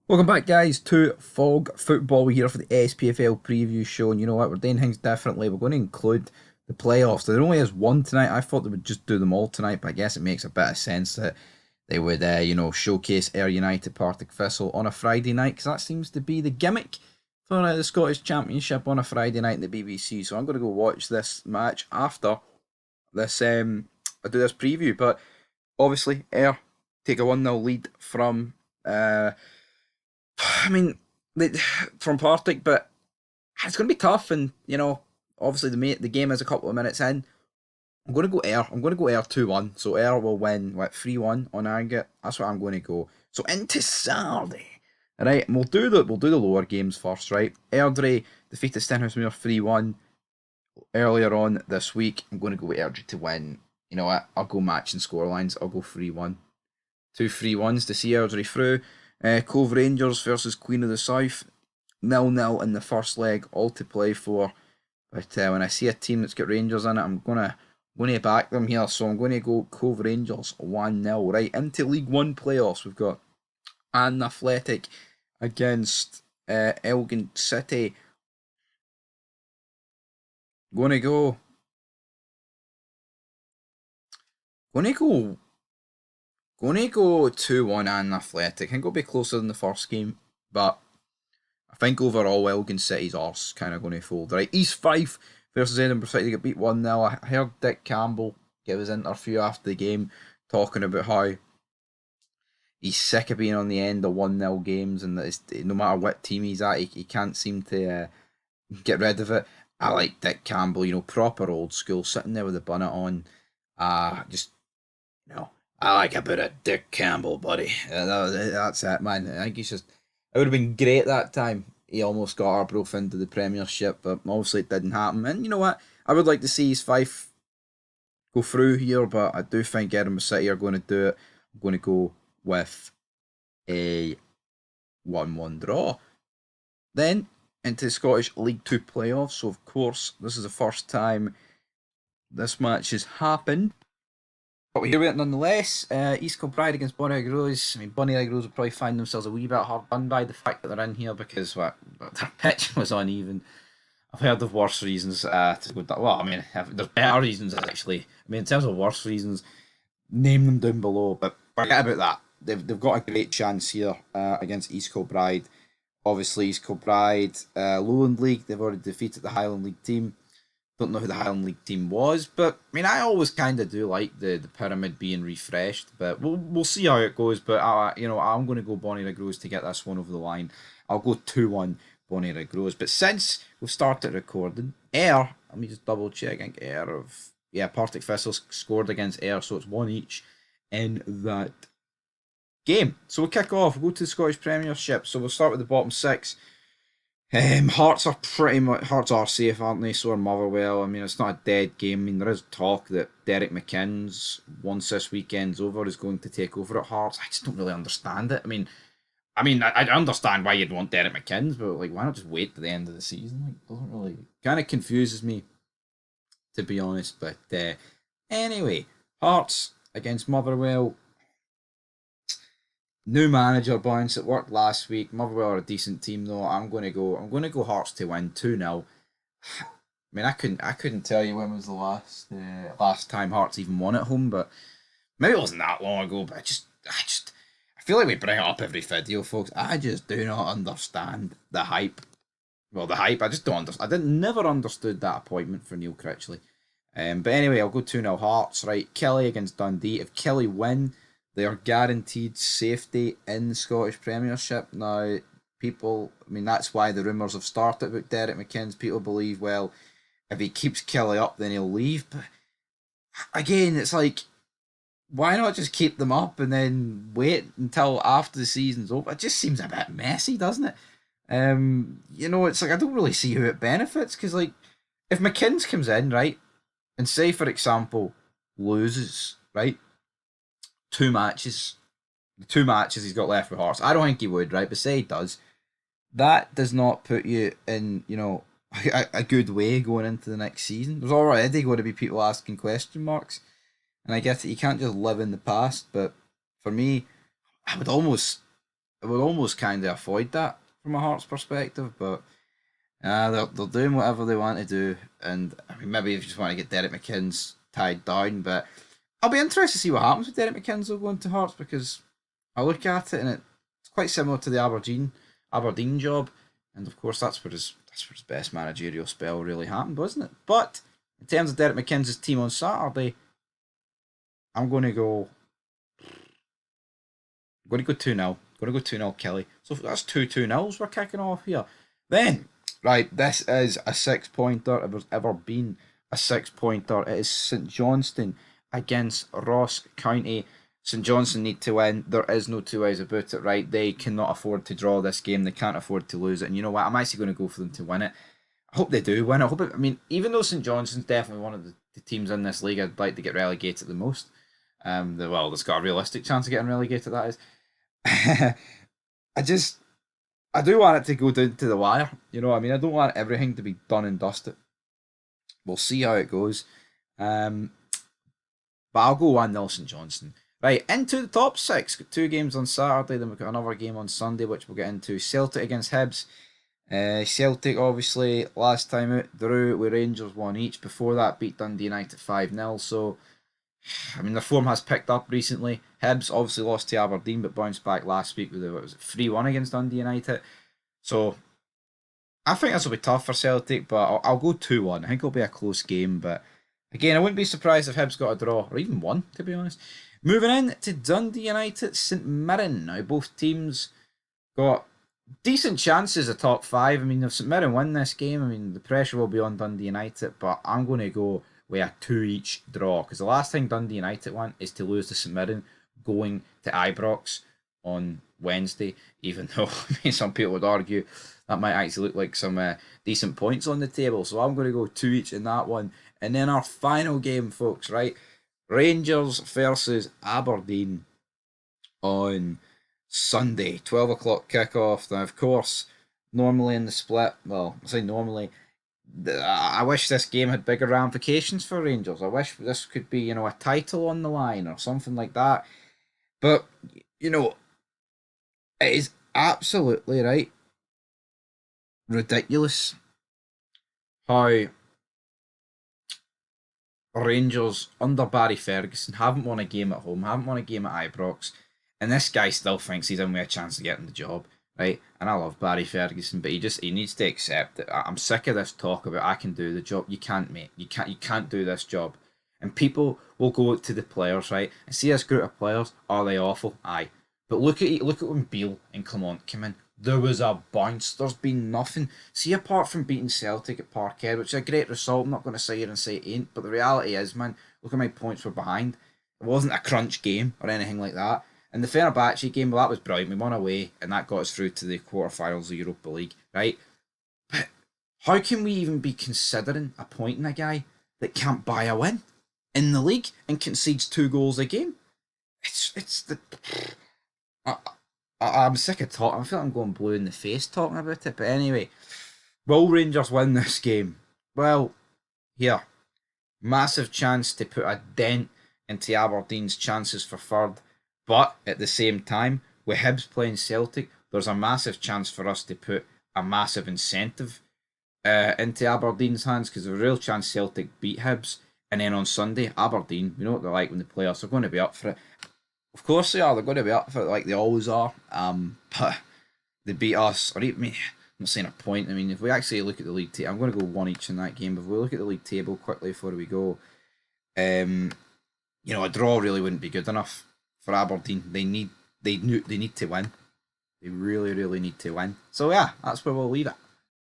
Welcome back, guys, to Fog Football. We're here for the SPFL preview show, and you know what? We're doing things differently. We're going to include the playoffs. There only is one tonight. I thought they would just do them all tonight, but I guess it makes a bit of sense that they would, showcase Ayr United Partick Thistle on a Friday night, because that seems to be the gimmick for the Scottish Championship on a Friday night in the BBC. So I'm going to go watch this match after this. I do this preview, but obviously Ayr take a 1-0 lead from. I mean, from Partick, but it's going to be tough. And obviously the game is a couple of minutes in. I'm going to go Ayr. I'm going to go Ayr 2-1. So Ayr will win 3-1 on aggregate. That's what I'm going to go. So into Saturday. Right, and we'll do the lower games first, right? Airdrie defeated Stenhousemuir 3-1 earlier on this week. I'm going to go with Airdrie to win. You know what? I'll go matching scorelines. I'll go 3-1. Two 3-1s to see Airdrie through. Cove Rangers versus Queen of the South. 0-0 in the first leg, all to play for. But when I see a team that's got Rangers in it, I'm gonna back them here. So I'm going to go Cove Rangers 1-0. Right, into League One playoffs, we've got Ann Athletic against Elgin City. Gonna go. Gonna go. Gonna go 2-1 Ann Athletic. I think it'll be closer than the first game, but I think overall Elgin City's arse kind of going to fold. Right, East Fife versus Edinburgh City get beat 1-0. I heard Dick Campbell give his interview after the game talking about how he's sick of being on the end of 1-0 games, and that no matter what team he's at, he can't seem to get rid of it. I like Dick Campbell, proper old school, sitting there with the bonnet on. Just, I like a bit of Dick Campbell, buddy. That's it, man. I think he's just. It would have been great that time. He almost got Arbroath into the Premiership, but obviously it didn't happen. And you know what? I would like to see his Fife go through here, but I do think Edinburgh City are going to do it. I'm going to go with a 1-1 draw. Then into the Scottish League Two playoffs. So of course, this is the first time this match has happened. But we hear it nonetheless. East Kilbride against Bonnie Rose. I mean, Bonnie Rose will probably find themselves a wee bit hard done by the fact that they're in here because their pitch was uneven. I've heard of worse reasons to go down. Well, I mean, there's better reasons actually. I mean, in terms of worse reasons, name them down below. But forget about that. They've got a great chance here against East Kilbride. Obviously, East Kilbride, Lowland League. They've already defeated the Highland League team. Don't know who the Highland League team was, but I mean, I always kind of do like the pyramid being refreshed. But we'll see how it goes. But I'm going to go Bonnie Rose to get this one over the line. I'll go 2-1 Bonnie Rose. But since we've started recording, Ayr, let me just double check. I think Partick Thistle scored against Ayr, so it's one each in that game. So we'll kick off. We'll go to the Scottish Premiership. So we'll start with the bottom six. Hearts are safe, aren't they? So are Motherwell. I mean, it's not a dead game. I mean, there is talk that Derek McInnes, once this weekend's over, is going to take over at Hearts. I just don't really understand it. I understand why you'd want Derek McInnes, but like, why not just wait to the end of the season? Like, doesn't really kind of confuses me, to be honest. But anyway, Hearts against Motherwell. New manager bounce. It worked last week. Motherwell are a decent team though. I'm gonna go Hearts to win 2-0. I mean, I couldn't tell you when was the last time Hearts even won at home, but maybe it wasn't that long ago. But I feel like we bring it up every video, folks. I just do not understand the hype. Well, the hype. I just don't understand. Never understood that appointment for Neil Critchley. But anyway, I'll go 2-0 Hearts. Right, Kelly against Dundee. If Kelly win, they are guaranteed safety in the Scottish Premiership. Now, that's why the rumours have started about Derek McInnes. People believe, well, if he keeps Kelly up, then he'll leave. But again, it's like, why not just keep them up and then wait until after the season's over? It just seems a bit messy, doesn't it? It's like I don't really see who it benefits because, like, if McInnes comes in, right, and say, for example, loses, right, the 2 matches he's got left with Hearts. I don't think he would, right? But say he does, that does not put you in, a good way going into the next season. There's already going to be people asking question marks, and I get it. You can't just live in the past, but for me, I would almost would almost kind of avoid that from a Hearts perspective, but they're doing whatever they want to do, and I mean maybe if you just want to get Derek McKinn's tied down, but I'll be interested to see what happens with Derek McKenzie going to Hearts because I look at it and it's quite similar to the Aberdeen job, and of course that's where his best managerial spell really happened, wasn't it? But in terms of Derek McKenzie's team on Saturday, I'm going to go. I'm going to go 2-0. Going to go 2-0 Kelly. So that's 2-2-0s we're kicking off here. Then, right, this is a 6-pointer. If there's ever been a 6-pointer, it is St Johnstone against Ross County. St Johnstone need to win. There is no two ways about it, right? They cannot afford to draw this game. They can't afford to lose it. And you know what? I'm actually going to go for them to win it. I hope they do win. I mean, even though St Johnstone's definitely one of the teams in this league I'd like to get relegated the most. That's got a realistic chance of getting relegated, that is. I do want it to go down to the wire. You know what I mean? I don't want everything to be done and dusted. We'll see how it goes. But I'll go 1-0 St Johnstone. Right, into the top six. Got 2 games on Saturday, then we've got another game on Sunday, which we'll get into. Celtic against Hibs. Celtic, obviously, last time out, drew with Rangers 1 each. Before that, beat Dundee United 5-0. So, I mean, their form has picked up recently. Hibs obviously lost to Aberdeen, but bounced back last week with a 3-1 against Dundee United. So, I think this will be tough for Celtic, but I'll go 2-1. I think it'll be a close game, but again, I wouldn't be surprised if Hibs got a draw, or even one, to be honest. Moving in to Dundee United, St Mirren. Now, both teams got decent chances of top 5. I mean, if St Mirren win this game, I mean, the pressure will be on Dundee United, but I'm going to go with a 2 each draw, because the last thing Dundee United want is to lose to St Mirren going to Ibrox on Wednesday, even though I mean, some people would argue that might actually look like some decent points on the table. So I'm going to go 2 each in that one. And then our final game, folks, right? Rangers versus Aberdeen on Sunday, 12 o'clock kickoff. Now, of course, normally in the split, well, I say normally, I wish this game had bigger ramifications for Rangers. I wish this could be, a title on the line or something like that. But, it is absolutely right. Ridiculous how Rangers under Barry Ferguson haven't won a game at home, haven't won a game at Ibrox, and this guy still thinks he's in with a chance of getting the job, right? And I love Barry Ferguson, but he needs to accept it. I'm sick of this talk about I can do the job. You can't, mate. You can't do this job. And people will go to the players, right, and see this group of players. Are they awful? Aye. But look at when Beale and Clement came in. There was a bounce. There's been nothing. See, apart from beating Celtic at Parkhead, which is a great result, I'm not going to sit here and say it ain't, but the reality is, man, look at my points were behind. It wasn't a crunch game or anything like that. And the Fenerbahce game, well, that was brilliant. We won away, and that got us through to the quarterfinals of the Europa League, right? But how can we even be considering appointing a guy that can't buy a win in the league and concedes 2 goals a game? It's the... I'm sick of talking. I feel like I'm going blue in the face talking about it. But anyway, will Rangers win this game? Well, here. Massive chance to put a dent into Aberdeen's chances for third. But at the same time, with Hibs playing Celtic, there's a massive chance for us to put a massive incentive into Aberdeen's hands, because there's a real chance Celtic beat Hibs. And then on Sunday, Aberdeen, you know what they're like when they play us, they're going to be up for it. Of course they are. They're going to be up for it like they always are. But they beat us, or even, I'm not saying a point. I mean, if we actually look at the league table, I'm going to go 1 each in that game. But if we look at the league table quickly before we go, a draw really wouldn't be good enough for Aberdeen. They need to win. They really, really need to win. So yeah, that's where we'll leave it.